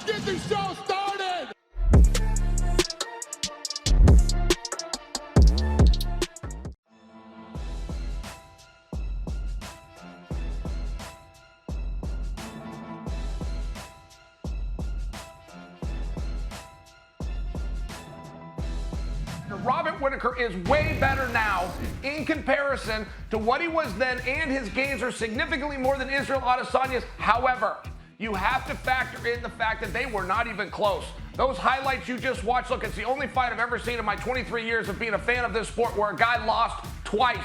get the show started! Robert Whittaker is way better now in comparison to what he was then, and his gains are significantly more than Israel Adesanya's. However, you have to factor in the fact that they were not even close. Those highlights you just watched, look, it's the only fight I've ever seen in my 23 years of being a fan of this sport where a guy lost twice.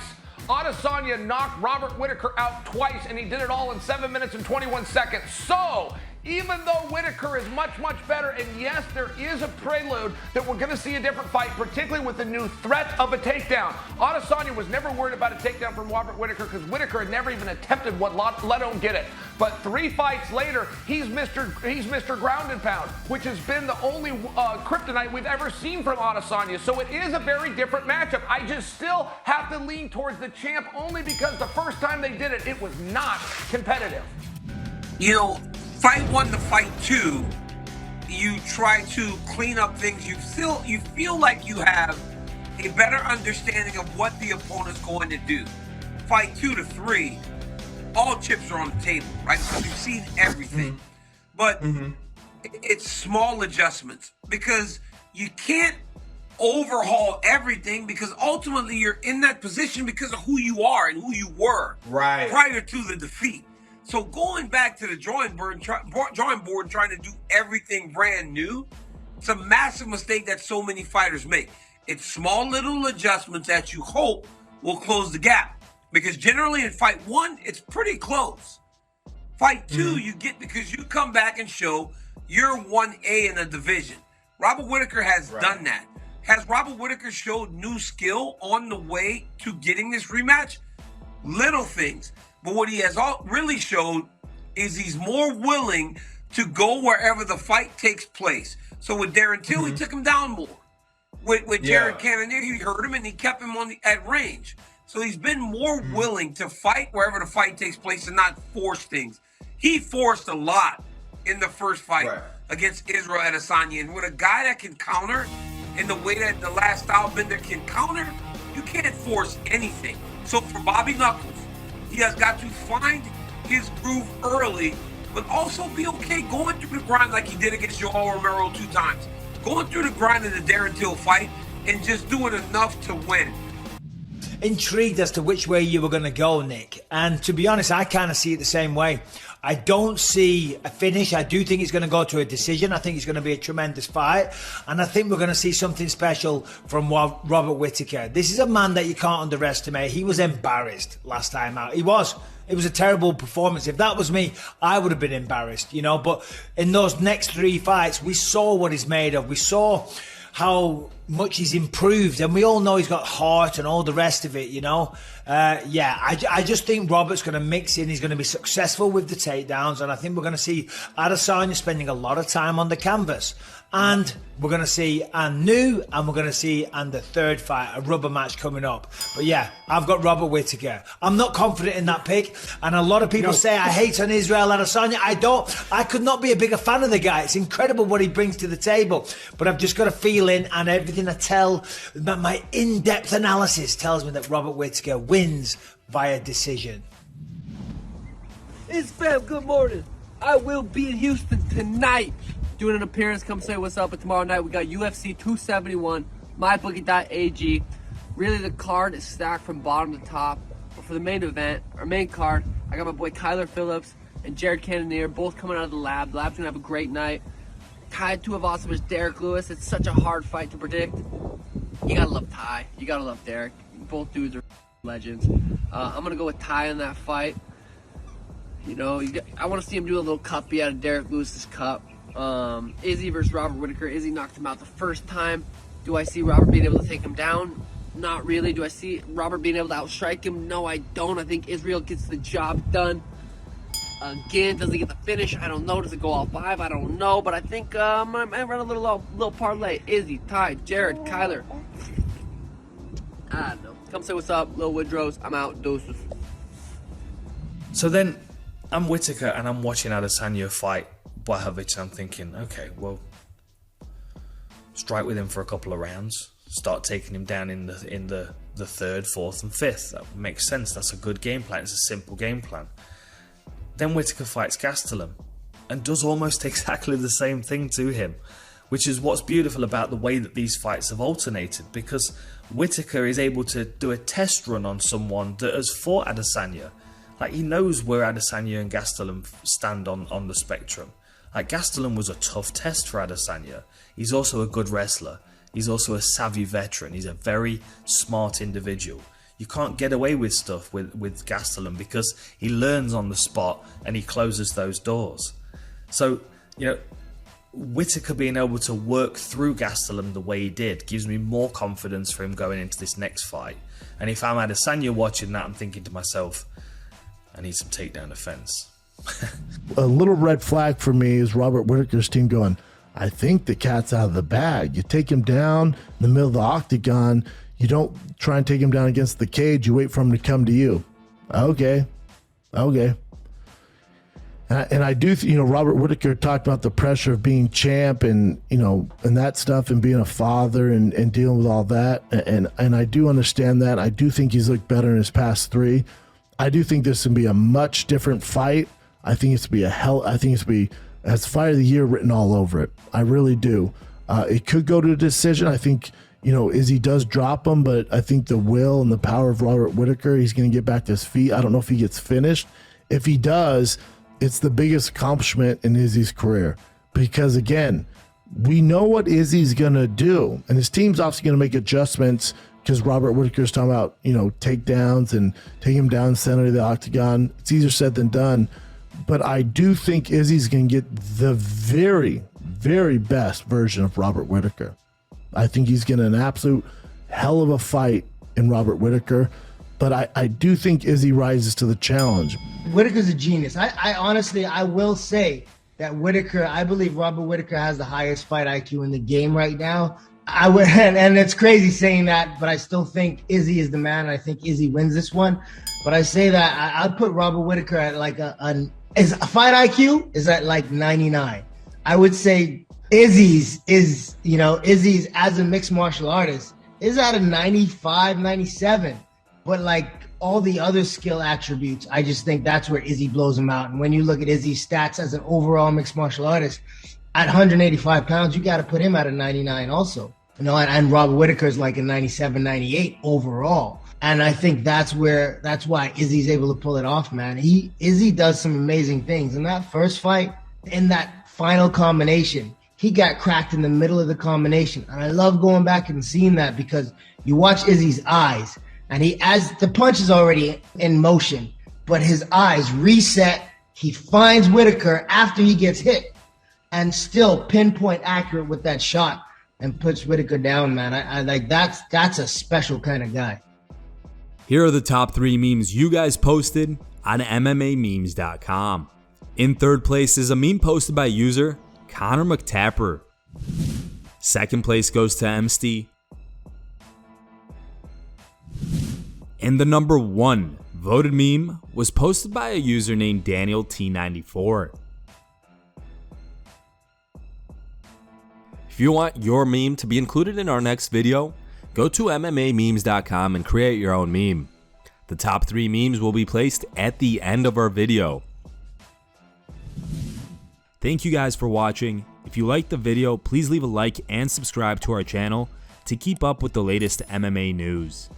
Adesanya knocked Robert Whittaker out twice, and he did it all in 7 minutes and 21 seconds. So, even though Whittaker is much, much better, and yes, there is a prelude that we're going to see a different fight, particularly with the new threat of a takedown. Adesanya was never worried about a takedown from Robert Whittaker because Whittaker had never even attempted one, let alone get it. But 3 fights later, he's Mr. Ground and Pound, which has been the only kryptonite we've ever seen from Adesanya. So it is a very different matchup. I just still have to lean towards the champ only because the first time they did it, it was not competitive. You know, fight 1 to fight 2, you try to clean up things. You feel like you have a better understanding of what the opponent's going to do. Fight 2 to 3, all chips are on the table, right? Because you've seen everything. But it's small adjustments because you can't overhaul everything because ultimately you're in that position because of who you are and who you were prior to the defeat. So going back to the drawing board and trying to do everything brand new, it's a massive mistake that so many fighters make. It's small little adjustments that you hope will close the gap. Because generally in fight 1, it's pretty close. Fight 2, you get because you come back and show you're 1A in a division. Robert Whittaker has done that. Has Robert Whittaker showed new skill on the way to getting this rematch? Little things. But what he has really showed is he's more willing to go wherever the fight takes place. So with Darren Till, he took him down more. With Jared Cannonier, he hurt him and he kept him at range. So he's been more willing to fight wherever the fight takes place and not force things. He forced a lot in the first fight against Israel Adesanya. And with a guy that can counter in the way that the last style bender can counter, you can't force anything. So for Bobby Knuckles, he has got to find his groove early, but also be okay going through the grind like he did against Joel Romero 2 times. Going through the grind in the Darren Till fight and just doing enough to win. Intrigued as to which way you were going to go, Nick. And to be honest, I kind of see it the same way. I don't see a finish. I do think it's going to go to a decision. I think it's going to be a tremendous fight. And I think we're going to see something special from Robert Whittaker. This is a man that you can't underestimate. He was embarrassed last time out. He was. It was a terrible performance. If that was me, I would have been embarrassed, you know. But in those next 3 fights, we saw what he's made of. We saw how much he's improved, and we all know he's got heart and all the rest of it, you know. I just think Robert's going to mix in. He's going to be successful with the takedowns, and I think we're going to see Adesanya spending a lot of time on the canvas. And we're going to see Anu, and we're going to see the third fight, a rubber match coming up. But yeah, I've got Robert Whittaker. I'm not confident in that pick, and a lot of people say I hate on Israel Adesanya. I don't. I could not be a bigger fan of the guy. It's incredible what he brings to the table. But I've just got a feeling, and everything I tell, my in-depth analysis tells me that Robert Whittaker wins via decision. It's fam, good morning. I will be in Houston tonight doing an appearance. Come say what's up. But tomorrow night we got UFC 271, mybookie.ag. Really, the card is stacked from bottom to top. But for the main event, our main card, I got my boy Kyler Phillips and Jared Cannonier, both coming out of the lab. The lab's gonna have a great night. Tied to Avasa versus Derek Lewis. It's such a hard fight to predict. You gotta love Ty. You gotta love Derek. Both dudes are legends. I'm gonna go with Ty in that fight. You know, I want to see him do a little cuppy out of Derek Lewis's cup. Izzy versus Robert Whittaker. Izzy knocked him out the first time. Do I see Robert being able to take him down? Not really. Do I see Robert being able to outstrike him? No, I don't. I think Israel gets the job done. Again, does he get the finish? I don't know. Does it go all 5? I don't know. But I think I might run a little parlay. Izzy, Ty, Jared, Kyler. I don't know. Come say what's up, Lil Woodrows. I'm out. Doses. So then, I'm Whittaker and I'm watching Adesanya fight Blachowicz, I'm thinking, okay, well, strike with him for a couple of rounds, start taking him down in the third, fourth, and fifth. That makes sense. That's a good game plan. It's a simple game plan. Then Whittaker fights Gastelum and does almost exactly the same thing to him, which is what's beautiful about the way that these fights have alternated, because Whittaker is able to do a test run on someone that has fought Adesanya. Like, he knows where Adesanya and Gastelum stand on the spectrum. Like, Gastelum was a tough test for Adesanya. He's also a good wrestler. He's also a savvy veteran. He's a very smart individual. You can't get away with stuff with Gastelum because he learns on the spot and he closes those doors. So, you know, Whittaker being able to work through Gastelum the way he did gives me more confidence for him going into this next fight. And if I'm Adesanya watching that, I'm thinking to myself, I need some takedown defense. A little red flag for me is Robert Whittaker's team going, I think the cat's out of the bag. You take him down in the middle of the octagon. You don't try and take him down against the cage. You wait for him to come to you. Okay. And I do, Robert Whittaker talked about the pressure of being champ and, and that stuff and being a father and dealing with all that. And I do understand that. I do think he's looked better in his past three. I do think this can be a much different fight. I think it's to be has Fight of the Year written all over it. I really do. It could go to a decision. I think, Izzy does drop him, but I think the will and the power of Robert Whittaker, he's going to get back to his feet. I don't know if he gets finished. If he does, it's the biggest accomplishment in Izzy's career. Because, again, we know what Izzy's going to do. And his team's obviously going to make adjustments because Robert Whittaker's talking about, takedowns and take him down center of the octagon. It's easier said than done. But I do think Izzy's going to get the very, very best version of Robert Whittaker. I think he's getting an absolute hell of a fight in Robert Whittaker. But I do think Izzy rises to the challenge. Whittaker's a genius. I honestly, I will say that Whittaker, I believe Robert Whittaker has the highest fight IQ in the game right now. And it's crazy saying that, but I still think Izzy is the man. And I think Izzy wins this one. But I say that I'd put Robert Whittaker at like his fight IQ is at like 99. I would say Izzy's as a mixed martial artist is at a 95, 97. But like all the other skill attributes, I just think that's where Izzy blows him out. And when you look at Izzy's stats as an overall mixed martial artist, at 185 pounds, you got to put him at a 99 also. And Robert Whittaker is like a 97, 98 overall. And I think that's why Izzy's able to pull it off, man. Izzy does some amazing things. In that first fight, in that final combination, he got cracked in the middle of the combination. And I love going back and seeing that because you watch Izzy's eyes, and as the punch is already in motion, but his eyes reset. He finds Whittaker after he gets hit and still pinpoint accurate with that shot and puts Whittaker down, man. I like that's a special kind of guy. Here are the top 3 memes you guys posted on MMAmemes.com. In third place is a meme posted by user Connor McTapper. Second place goes to Emsty. And the number 1 voted meme was posted by a user named Daniel T94. If you want your meme to be included in our next video, go to MMAmemes.com and create your own meme. The top 3 memes will be placed at the end of our video. Thank you guys for watching. If you liked the video, please leave a like and subscribe to our channel to keep up with the latest MMA news.